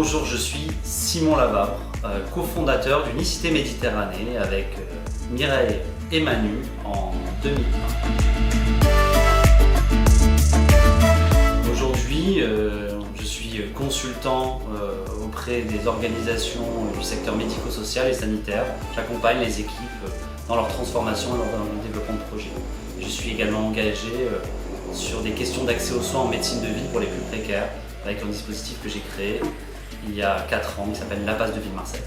Bonjour, je suis Simon Lavabre, cofondateur d'Unicité Méditerranée avec Mireille et Manu en 2020. Aujourd'hui, je suis consultant auprès des organisations du secteur médico-social et sanitaire. J'accompagne les équipes dans leur transformation et dans leur développement de projets. Je suis également engagé sur des questions d'accès aux soins en médecine de ville pour les plus précaires, avec un dispositif que j'ai créé il y a 4 ans qui s'appelle La Passe de Ville Marseille.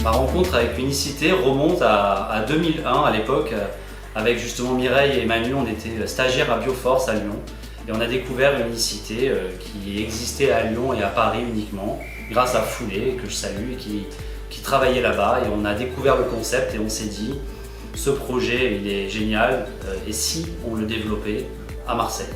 Ma rencontre avec Unicité remonte à 2001 à l'époque, avec justement Mireille et Manu. On était stagiaires à Bioforce à Lyon et on a découvert Unicité qui existait à Lyon et à Paris uniquement, grâce à Foulé, que je salue, et qui travaillait là-bas. Et on a découvert le concept et on s'est dit, ce projet il est génial, et si on le développait à Marseille.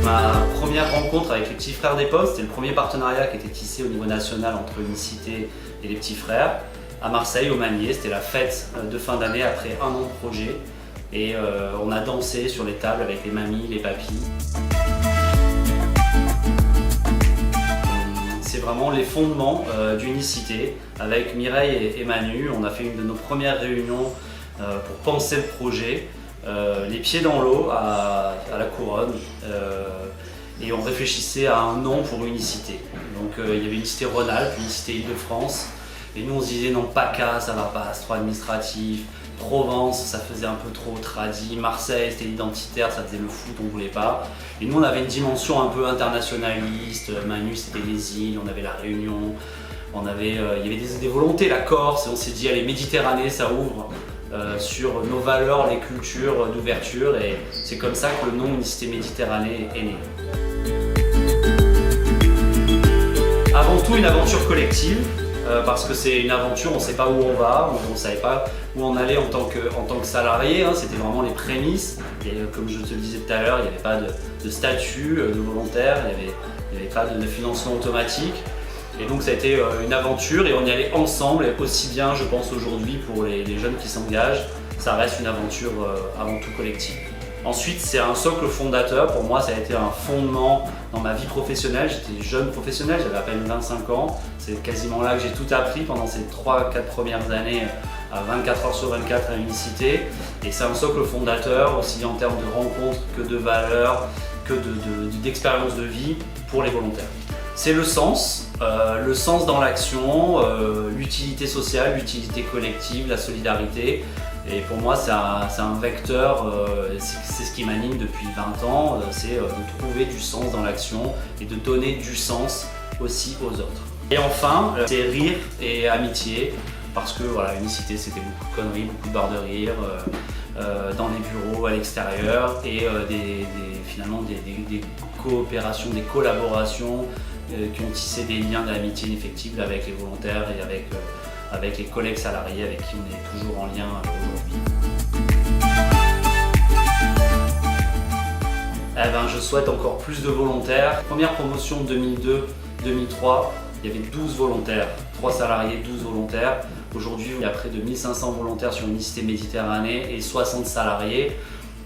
Ma première rencontre avec les petits frères des Postes, c'était le premier partenariat qui était tissé au niveau national entre Unicité et les petits frères. À Marseille, au Magnier, c'était la fête de fin d'année après 1 an de projet. Et on a dansé sur les tables avec les mamies, les papis. C'est vraiment les fondements d'Unicité. Avec Mireille et Manu, on a fait une de nos premières réunions pour penser le projet. Les pieds dans l'eau à la Couronne, et on réfléchissait à un nom pour Unicité. Donc il y avait Unicité Rhône-Alpes, Unicité Île-de-France, et nous on se disait non, PACA ça va pas, c'est trop administratif, Provence ça faisait un peu trop tradi, Marseille c'était identitaire, ça faisait le foot, on voulait pas. Et nous on avait une dimension un peu internationaliste, Manu c'était les îles, on avait la Réunion, il y avait des volontés, la Corse, et on s'est dit allez, Méditerranée ça ouvre sur nos valeurs, les cultures d'ouverture, et c'est comme ça que le nom Unicité Méditerranée est né. Avant tout une aventure collective, parce que c'est une aventure, on ne sait pas où on va, on ne savait pas où on allait en tant que salarié, c'était vraiment les prémices. Et comme je te le disais tout à l'heure, il n'y avait pas de statut de volontaire, il n'y avait pas de financement automatique. Et donc ça a été une aventure et on y allait ensemble, et aussi bien je pense aujourd'hui pour les jeunes qui s'engagent, ça reste une aventure avant tout collective. Ensuite c'est un socle fondateur, pour moi ça a été un fondement dans ma vie professionnelle. J'étais jeune professionnel, j'avais à peine 25 ans, c'est quasiment là que j'ai tout appris pendant ces 3-4 premières années à 24 heures sur 24 à Unicité. Et c'est un socle fondateur aussi en termes de rencontres que de valeurs, que d'expériences de vie pour les volontaires. C'est le sens dans l'action, l'utilité sociale, l'utilité collective, la solidarité. Et pour moi, c'est un vecteur, c'est ce qui m'anime depuis 20 ans, c'est de trouver du sens dans l'action et de donner du sens aussi aux autres. Et enfin, c'est rire et amitié, parce que voilà, Unicité, c'était beaucoup de conneries, beaucoup de barres de rire, dans les bureaux, à l'extérieur, et finalement des coopérations, des collaborations qui ont tissé des liens d'amitié indéfectibles avec les volontaires et avec les collègues salariés avec qui on est toujours en lien aujourd'hui. Je souhaite encore plus de volontaires. Première promotion 2002-2003, il y avait 12 volontaires, 3 salariés, 12 volontaires. Aujourd'hui, il y a près de 1500 volontaires sur Unicité Méditerranée et 60 salariés.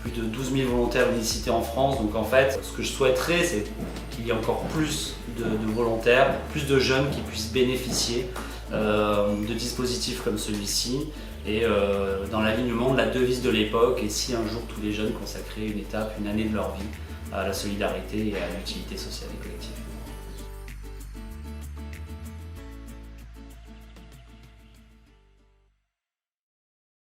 Plus de 12 000 volontaires Unicité en France. Donc en fait, ce que je souhaiterais, c'est qu'il y ait encore plus de volontaires, plus de jeunes qui puissent bénéficier de dispositifs comme celui-ci, et dans l'alignement de la devise de l'époque, et si un jour tous les jeunes consacraient une étape, une année de leur vie à la solidarité et à l'utilité sociale et collective.